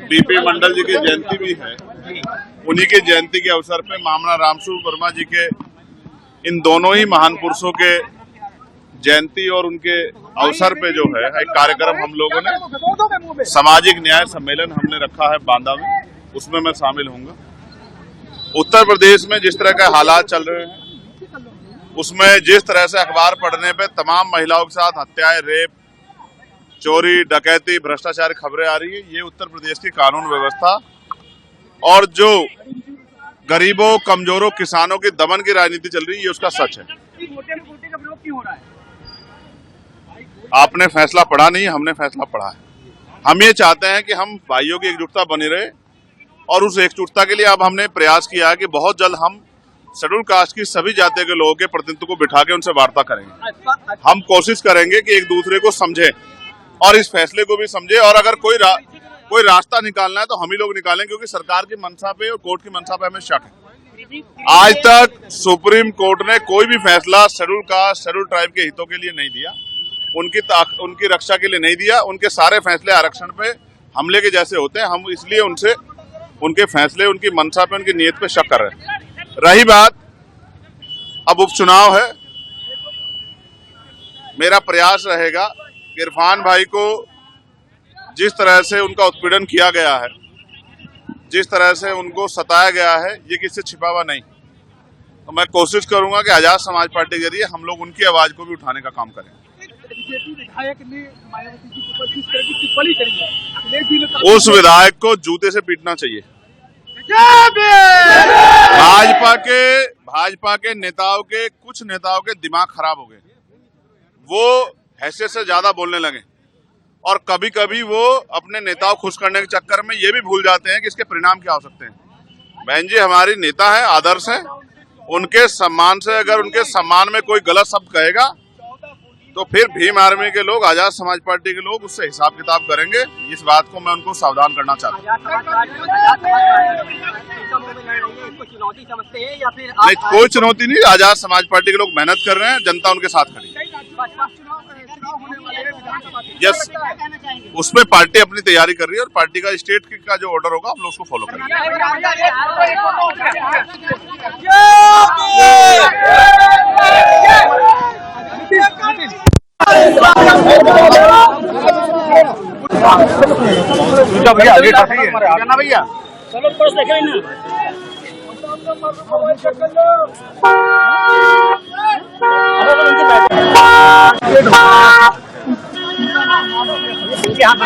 BP मंडल जी की जयंती भी है। उन्हीं की जयंती के अवसर पे मामला रामस्वरूप वर्मा जी के इन दोनों ही महान पुरुषों के जयंती और उनके अवसर पे जो है एक कार्यक्रम हम लोगों ने सामाजिक न्याय सम्मेलन हमने रखा है बांदा में, उसमें मैं शामिल होऊंगा। उत्तर प्रदेश में जिस तरह के हालात चल रहे हैं उसमें जिस तरह से अखबार पढ़ने पे तमाम महिलाओं के साथ हत्याएं, रेप, चोरी, डकैती, भ्रष्टाचार खबरें आ रही है, ये उत्तर प्रदेश की कानून व्यवस्था और जो गरीबों, कमजोरों, किसानों की दमन की राजनीति चल रही है, ये उसका सच है। आपने फैसला पढ़ा नहीं, हमने फैसला पढ़ा है। हम ये चाहते हैं कि हम भाइयों की एकजुटता बनी रहे और उस एकजुटता के लिए अब हमने प्रयास किया है कि बहुत जल्द हम शेड्यूल कास्ट की सभी जातियों के लोगों के प्रतिनिधित्व को बिठा के उनसे वार्ता करेंगे। हम कोशिश करेंगे कि एक दूसरे को समझे और इस फैसले को भी समझे, और अगर कोई रास्ता निकालना है तो हम ही लोग निकालें, क्योंकि सरकार की मंशा पे और कोर्ट की मंशा पे हमें शक है। आज तक सुप्रीम कोर्ट ने कोई भी फैसला शेड्यूल कास्ट, शेड्यूल ट्राइब के हितों के लिए नहीं दिया, उनकी रक्षा के लिए नहीं दिया। उनके सारे फैसले आरक्षण पे हमले के जैसे होते हैं। हम इसलिए उनसे उनके फैसले, उनकी मंशा पे, उनकी नीयत पे शक कर रहे हैं। रही बात, अब उपचुनाव है, मेरा प्रयास रहेगा कि इरफान भाई को जिस तरह से उनका उत्पीड़न किया गया है, जिस तरह से उनको सताया गया है, ये किसी से छिपा हुआ नहीं। तो मैं कोशिश करूंगा कि आजाद समाज पार्टी के जरिए हम लोग उनकी आवाज को भी उठाने का काम करें। उस विधायक को जूते से पीटना चाहिए। भाजपा के नेताओं के, कुछ नेताओं के दिमाग खराब हो गए, वो हैसियत से ज्यादा बोलने लगे और कभी कभी वो अपने नेताओं खुश करने के चक्कर में ये भी भूल जाते हैं कि इसके परिणाम क्या हो सकते हैं। बहन जी हमारी नेता है, आदर्श है, उनके सम्मान से अगर उनके सम्मान में कोई गलत शब्द कहेगा तो फिर भीम आर्मी के लोग, आजाद समाज पार्टी के लोग उससे हिसाब किताब करेंगे। इस बात को मैं उनको सावधान करना चाहता हूँ। नहीं, कोई चुनौती नहीं। आजाद समाज पार्टी के लोग मेहनत कर रहे हैं, जनता उनके साथ खड़ी है। यस, उसमें पार्टी अपनी तैयारी कर रही है और पार्टी का स्टेट का जो ऑर्डर होगा हम लोग उसको फॉलो करेंगे। भैया चलो पर्स देखे ना। इनके हाथ